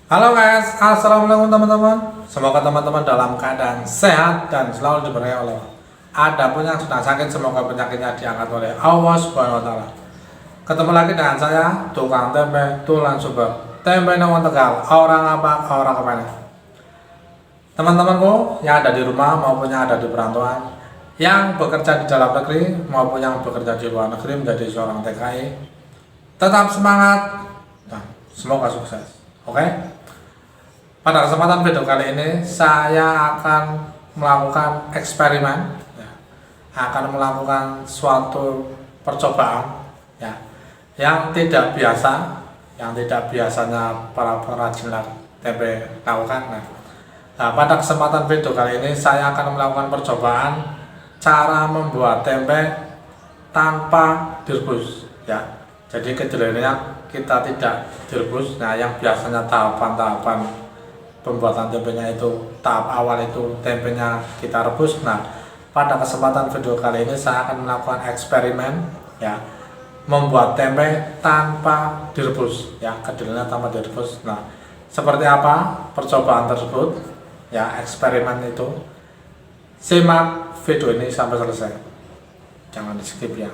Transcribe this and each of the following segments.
Halo guys, assalamualaikum teman-teman. Semoga teman-teman dalam keadaan sehat dan selalu diberkahi oleh Allah. Adapun yang sedang sakit, semoga penyakitnya diangkat oleh Allah Subhanahu Wa Taala. Ketemu lagi dengan saya, tukang tempe Tulan Super. Tempe Nawang Tegal, orang apa, orang kemana? Teman-temanku yang ada di rumah maupun yang ada di perantauan, yang bekerja di dalam negeri maupun yang bekerja di luar negeri menjadi seorang TKI, tetap semangat dan semoga sukses. Oke? Pada kesempatan video kali ini saya akan melakukan eksperimen, ya, akan melakukan suatu percobaan, ya, yang tidak biasanya para pengrajin tempe lakukan. Nah, pada kesempatan video kali ini saya akan melakukan percobaan cara membuat tempe tanpa direbus, ya. Jadi kedelainya kita tidak direbus. Nah, yang biasanya tahapan-tahapan pembuatan tempenya itu tahap awal itu tempenya kita rebus. Nah, pada kesempatan video kali ini saya akan melakukan eksperimen, ya, membuat tempe tanpa direbus, ya, kedelainya tanpa direbus. Nah, seperti apa percobaan tersebut, ya, eksperimen itu? Simak video ini sampai selesai, jangan di skip ya.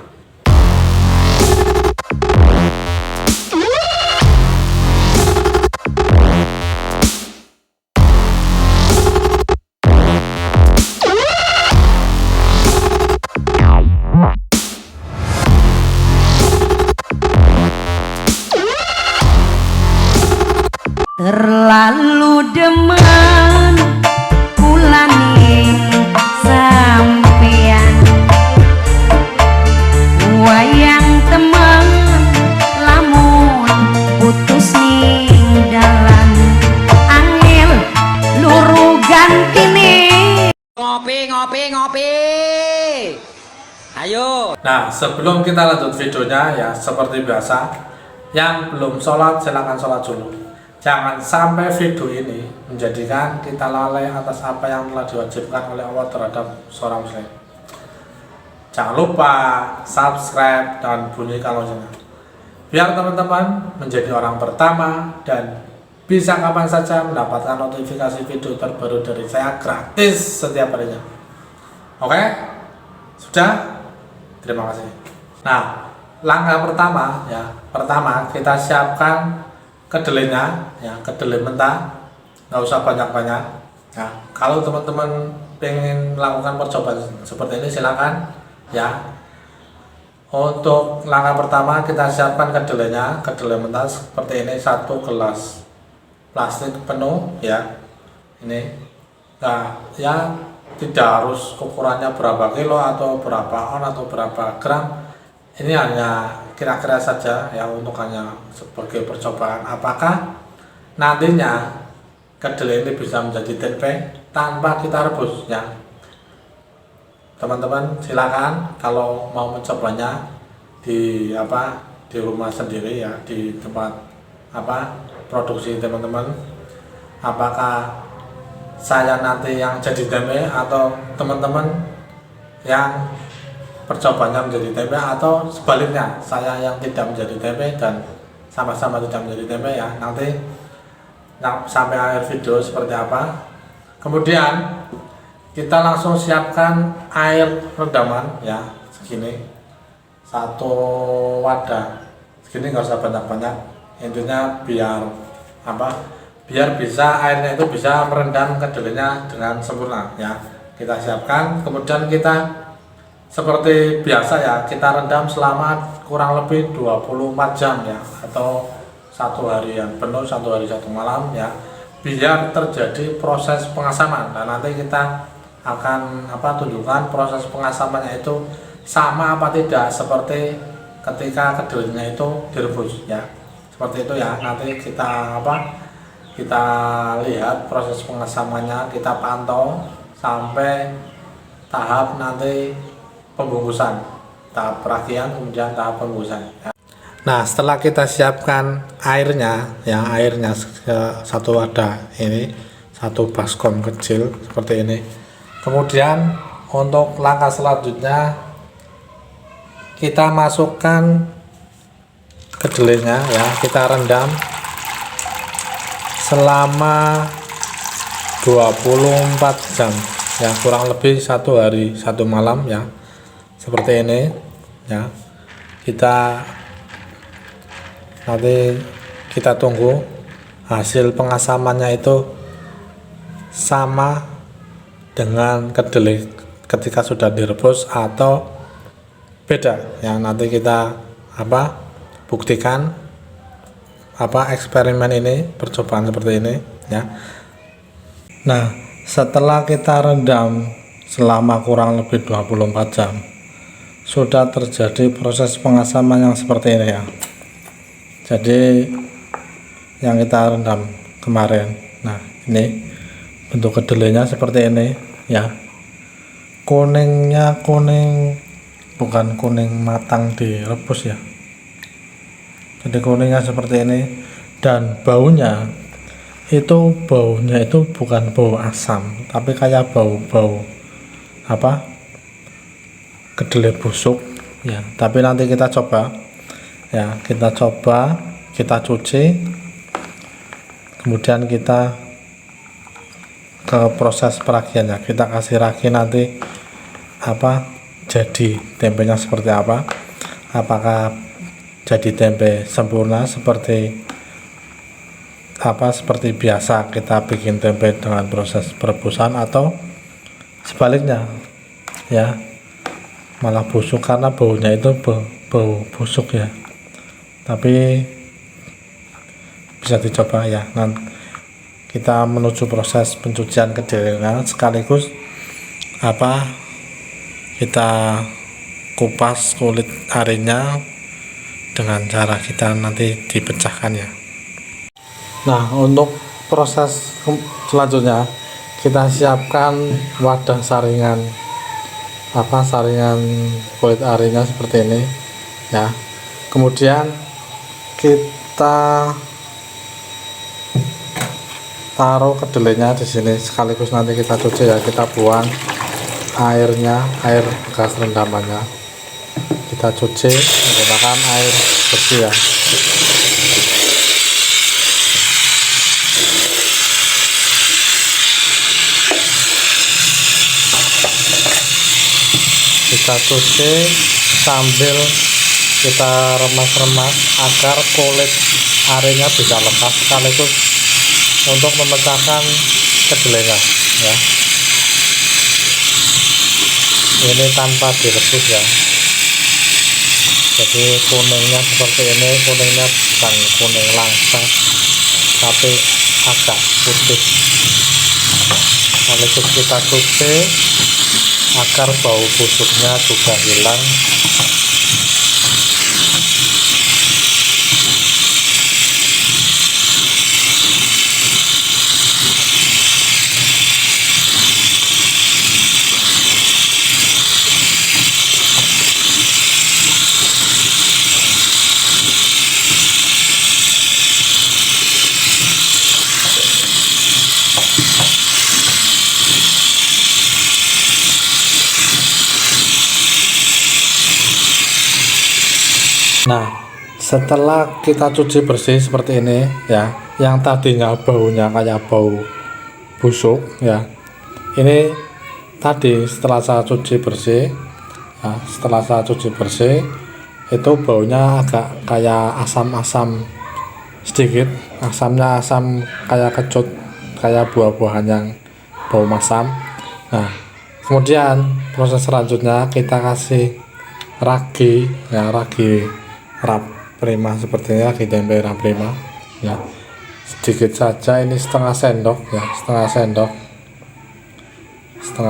Terlalu demen pulaning sampean wayang temen lamun putus ning dalan angel luru ganti nih ngopi ayo. Nah, sebelum kita lanjut videonya, ya, seperti biasa, yang belum sholat silahkan sholat dulu. Jangan sampai video ini menjadikan kita lalai atas apa yang telah diwajibkan oleh Allah terhadap seorang muslim. Jangan lupa subscribe dan bunyikan loncengnya, biar teman-teman menjadi orang pertama dan bisa kapan saja mendapatkan notifikasi video terbaru dari saya gratis setiap harinya. Oke? Sudah? Terima kasih. Nah, langkah pertama, ya, kita siapkan kedelainya, ya, kedelai mentah, nggak usah banyak-banyak. Ya, kalau teman-teman pengen melakukan percobaan seperti ini silakan, ya. Untuk langkah pertama kita siapkan kedelainya, kedelai mentah seperti ini, 1 gelas plastik penuh, ya. Ini, nah, ya, tidak harus ukurannya berapa kilo atau berapa on atau berapa gram. Ini hanya kira-kira saja, ya, untuk hanya sebagai percobaan apakah nantinya kedelai ini bisa menjadi tempe tanpa kita rebus, ya. Teman-teman silakan kalau mau mencobanya di rumah sendiri, ya, di tempat produksi teman-teman, apakah saya nanti yang jadi tempe atau teman-teman yang percobaannya menjadi tempe, atau sebaliknya saya yang tidak menjadi tempe dan sama-sama tidak menjadi tempe, ya. Nanti sampai akhir video seperti apa. Kemudian kita langsung siapkan air redaman, ya, segini, 1 wadah segini, nggak usah banyak-banyak, intinya biar bisa airnya itu bisa merendam kedelainya dengan sempurna, ya. Kita siapkan, kemudian kita seperti biasa, ya, kita rendam selama kurang lebih 24 jam, ya, atau 1 hari yang penuh, 1 hari 1 malam, ya, biar terjadi proses pengasaman. Dan nanti kita akan tunjukkan proses pengasamannya itu sama apa tidak seperti ketika kedelainya itu direbus, ya, seperti itu, ya. Nanti kita lihat proses pengasamannya, kita pantau sampai tahap nanti pembungkusan, tahap perakian, kemudian tahap pembungkusan, ya. Nah, setelah kita siapkan airnya, ya, airnya 1 wadah ini, 1 baskom kecil seperti ini. Kemudian untuk langkah selanjutnya kita masukkan kedelainya, ya, kita rendam selama 24 jam ya, kurang lebih 1 hari 1 malam ya, seperti ini ya. Nanti kita tunggu hasil pengasamannya itu sama dengan kedelai ketika sudah direbus atau beda ya. Nanti kita buktikan eksperimen ini, percobaan seperti ini ya. Nah, setelah kita rendam selama kurang lebih 24 jam, sudah terjadi proses pengasaman yang seperti ini ya. Jadi yang kita rendam kemarin, nah ini bentuk kedelainya seperti ini ya. Kuningnya bukan kuning matang direbus ya. Jadi kuningnya seperti ini, dan baunya itu bukan bau asam, tapi kayak bau kedelai busuk ya. Tapi nanti kita coba ya, kita cuci, kemudian kita ke proses peragiannya, kita kasih ragi nanti jadi tempenya seperti apa, apakah jadi tempe sempurna seperti biasa kita bikin tempe dengan proses perebusan, atau sebaliknya ya, malah busuk karena baunya itu bau busuk ya. Tapi bisa dicoba ya. Nanti kita menuju proses pencucian kedelainya, sekaligus kita kupas kulit arinya dengan cara kita nanti dipecahkan ya. Nah, untuk proses selanjutnya kita siapkan wadah saringan kulit arinya seperti ini ya. Kemudian kita taruh kedelainya di sini, sekaligus nanti kita cuci ya. Kita buang air bekas rendamannya, kita cuci menggunakan air bersih ya. Kita cuci sambil kita remas-remas agar kulit arinya bisa lepas, sekaligus untuk memecahkan kedelainya ya. Ini tanpa direbus ya. Jadi kuningnya seperti ini, kuningnya bukan kuning langsung tapi agak putih. Sekaligus kita cuci agar bau busuknya juga hilang. Nah, setelah kita cuci bersih seperti ini ya, yang tadinya baunya kayak bau busuk ya, ini tadi setelah saya cuci bersih ya, itu baunya agak kayak asam-asam sedikit, asamnya asam kayak kecut, kayak buah-buahan yang bau masam. Nah, kemudian proses selanjutnya kita kasih ragi ya, ragi rap prima seperti ini, ragi tempe rap prima ya, sedikit saja. Ini setengah sendok ya, setengah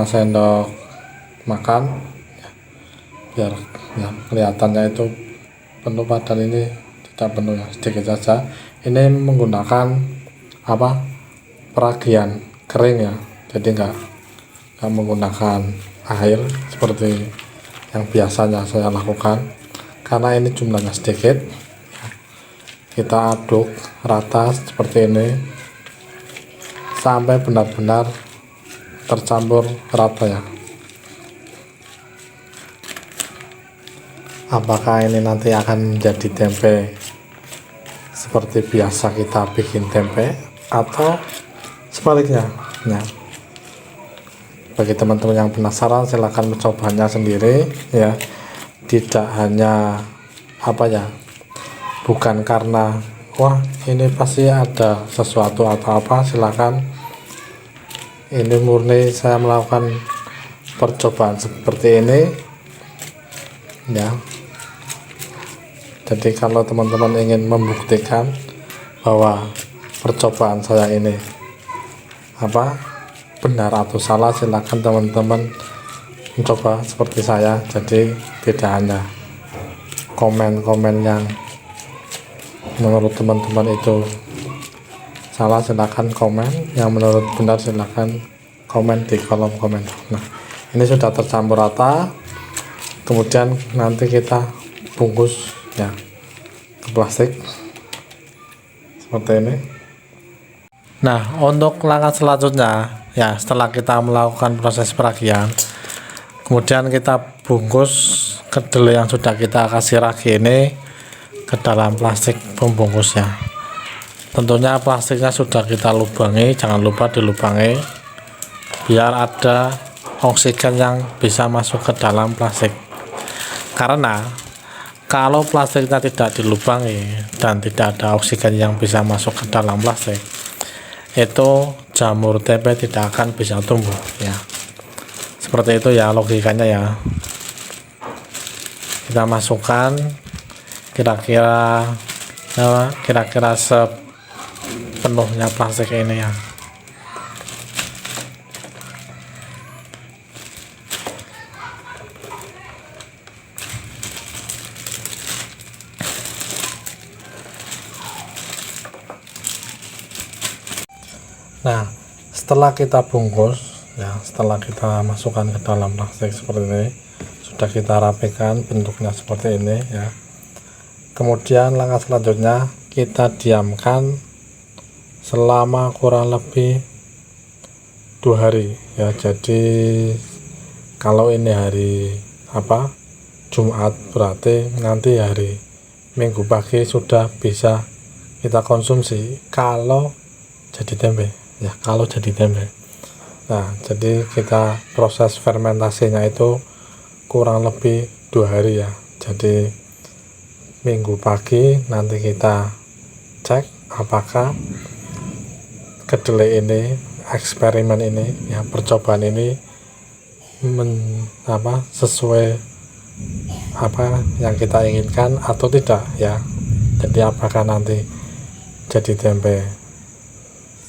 sendok makan ya, biar ya kelihatannya itu penuh, padahal ini tidak penuh ya, sedikit saja. Ini menggunakan peragian kering ya, jadi enggak menggunakan air seperti yang biasanya saya lakukan. Karena ini jumlahnya sedikit, kita aduk rata seperti ini sampai benar-benar tercampur rata ya. Apakah ini nanti akan menjadi tempe seperti biasa kita bikin tempe atau sebaliknya. Nah, bagi teman-teman yang penasaran silahkan mencobanya sendiri ya. Tidak hanya bukan karena wah ini pasti ada sesuatu atau apa, silakan. Ini murni saya melakukan percobaan seperti ini ya. Jadi kalau teman-teman ingin membuktikan bahwa percobaan saya ini benar atau salah, silakan teman-teman mencoba seperti saya. Jadi tidak hanya komen-komen yang menurut teman-teman itu salah, silakan komen, yang menurut benar silakan komen di kolom komentar. Nah, ini sudah tercampur rata, kemudian nanti kita bungkus ya ke plastik seperti ini. Nah, untuk langkah selanjutnya ya, setelah kita melakukan proses peragian, kemudian kita bungkus kedelai yang sudah kita kasih ragi ini ke dalam plastik pembungkusnya. Tentunya plastiknya sudah kita lubangi, jangan lupa dilubangi biar ada oksigen yang bisa masuk ke dalam plastik. Karena kalau plastiknya tidak dilubangi dan tidak ada oksigen yang bisa masuk ke dalam plastik, itu jamur tempe tidak akan bisa tumbuh ya. Seperti itu ya logikanya ya. Kita masukkan kira-kira sepenuhnya plastik ini ya. Nah, setelah kita bungkus ya, setelah kita masukkan ke dalam plastik seperti ini, sudah kita rapikan bentuknya seperti ini ya. Kemudian langkah selanjutnya kita diamkan selama kurang lebih 2 hari ya. Jadi kalau ini hari Jumat, berarti nanti hari Minggu pagi sudah bisa kita konsumsi kalau jadi tempe ya, kalau jadi tempe. Nah, jadi kita proses fermentasinya itu kurang lebih 2 hari ya. Jadi Minggu pagi nanti kita cek apakah kedelai ini, eksperimen ini ya, percobaan ini sesuai apa yang kita inginkan atau tidak ya. Jadi apakah nanti jadi tempe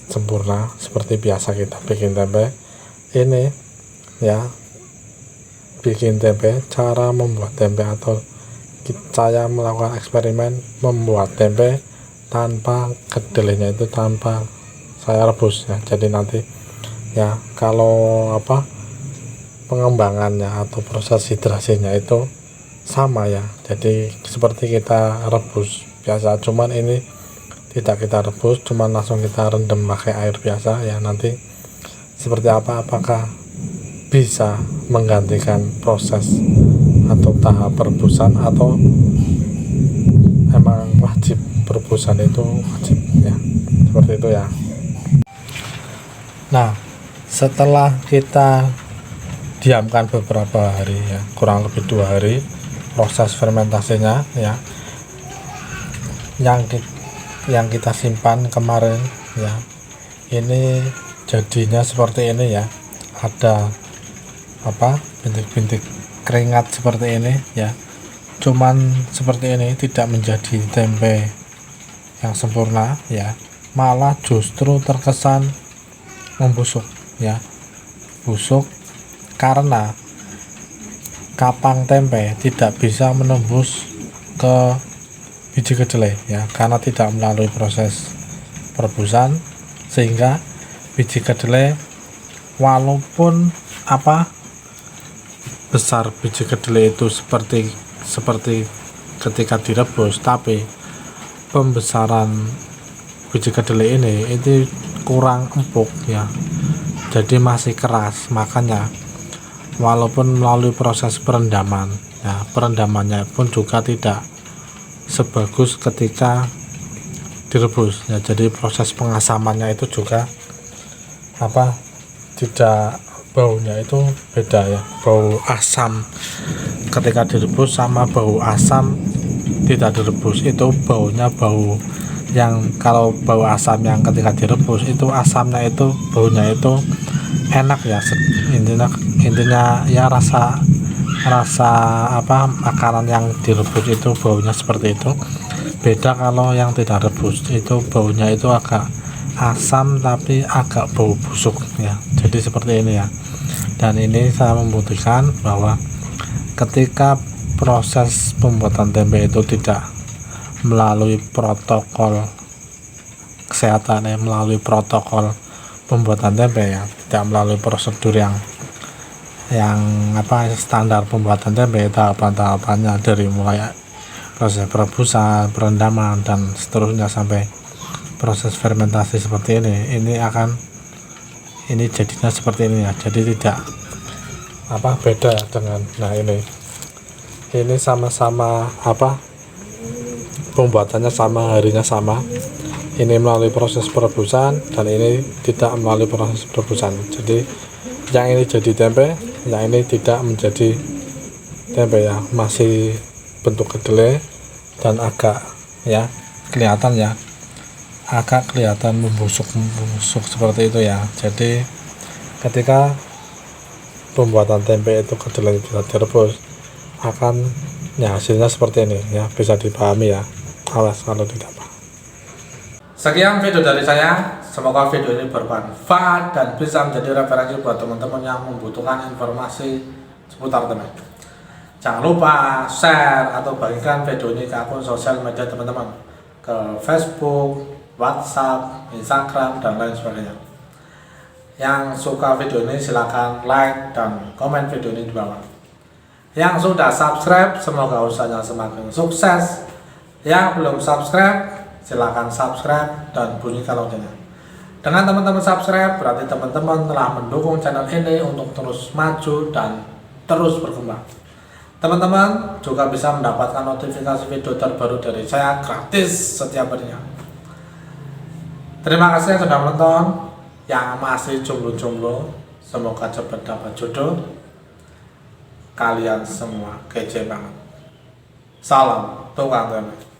sempurna seperti biasa kita bikin tempe ini ya. Bikin tempe, cara membuat tempe, atau saya melakukan eksperimen membuat tempe tanpa kedelainya itu, tanpa saya rebus ya. Jadi nanti ya kalau pengembangannya atau proses hidrasinya itu sama ya. Jadi seperti kita rebus biasa, cuman ini tidak kita rebus, cuman langsung kita rendam pakai air biasa ya. Nanti seperti apakah bisa menggantikan proses atau tahap perebusan, atau emang wajib perebusan itu wajib ya, seperti itu ya. Nah, setelah kita diamkan beberapa hari ya, kurang lebih 2 hari proses fermentasinya ya, yang kita simpan kemarin ya, ini jadinya seperti ini ya. Ada bintik-bintik keringat seperti ini ya. Cuman seperti ini, tidak menjadi tempe yang sempurna ya, malah justru terkesan membusuk ya. Busuk karena kapang tempe tidak bisa menembus ke biji kedelai ya, karena tidak melalui proses perebusan, sehingga biji kedelai walaupun besar biji kedelai itu seperti ketika direbus, tapi pembesaran biji kedelai ini itu kurang empuk ya, jadi masih keras. Makanya walaupun melalui proses perendaman ya, perendamannya pun juga tidak sebagus ketika direbus ya. Jadi proses pengasamannya itu juga tidak, baunya itu beda ya, bau asam ketika direbus sama bau asam tidak direbus. Itu baunya bau yang, kalau bau asam yang ketika direbus itu asamnya itu baunya itu enak ya, intinya ya rasa makanan yang direbus itu baunya seperti itu. Beda kalau yang tidak rebus, itu baunya itu agak asam tapi agak bau busuk ya. Jadi seperti ini ya. Dan ini saya membuktikan bahwa ketika proses pembuatan tempe itu tidak melalui protokol kesehatan ya, melalui protokol pembuatan tempe ya, tidak melalui prosedur yang standar pembuatan tempe, tahapan-tahapannya dari mulai proses perebusan, perendaman dan seterusnya sampai proses fermentasi seperti ini jadinya seperti ini ya. Jadi tidak beda dengan ini sama-sama pembuatannya sama, harinya sama. Ini melalui proses perebusan dan ini tidak melalui proses perebusan. Jadi yang ini jadi tempe, yang ini tidak menjadi tempe ya, masih bentuk kedelai dan agak ya kelihatan ya, agak kelihatan membusuk seperti itu ya. Jadi ketika pembuatan tempe itu kedelai tidak direbus akan ya hasilnya seperti ini ya, bisa dipahami ya. Awas kalau tidak paham. Sekian video dari saya, semoga video ini bermanfaat dan bisa menjadi referensi buat teman-teman yang membutuhkan informasi seputar tempe. Jangan lupa share atau bagikan video ini ke akun sosial media teman-teman, ke Facebook, WhatsApp, Instagram, dan lain sebagainya. Yang suka video ini silahkan like dan komen video ini di bawah. Yang sudah subscribe, semoga usahanya semakin sukses. Yang belum subscribe, silahkan subscribe dan bunyikan loncengnya. Dengan teman-teman subscribe, berarti teman-teman telah mendukung channel ini untuk terus maju dan terus berkembang. Teman-teman juga bisa mendapatkan notifikasi video terbaru dari saya gratis setiap harinya. Terima kasih yang sudah menonton. Yang masih jomblo-jomblo, semoga cepat dapat jodoh. Kalian semua kece banget. Salam tukang tempe.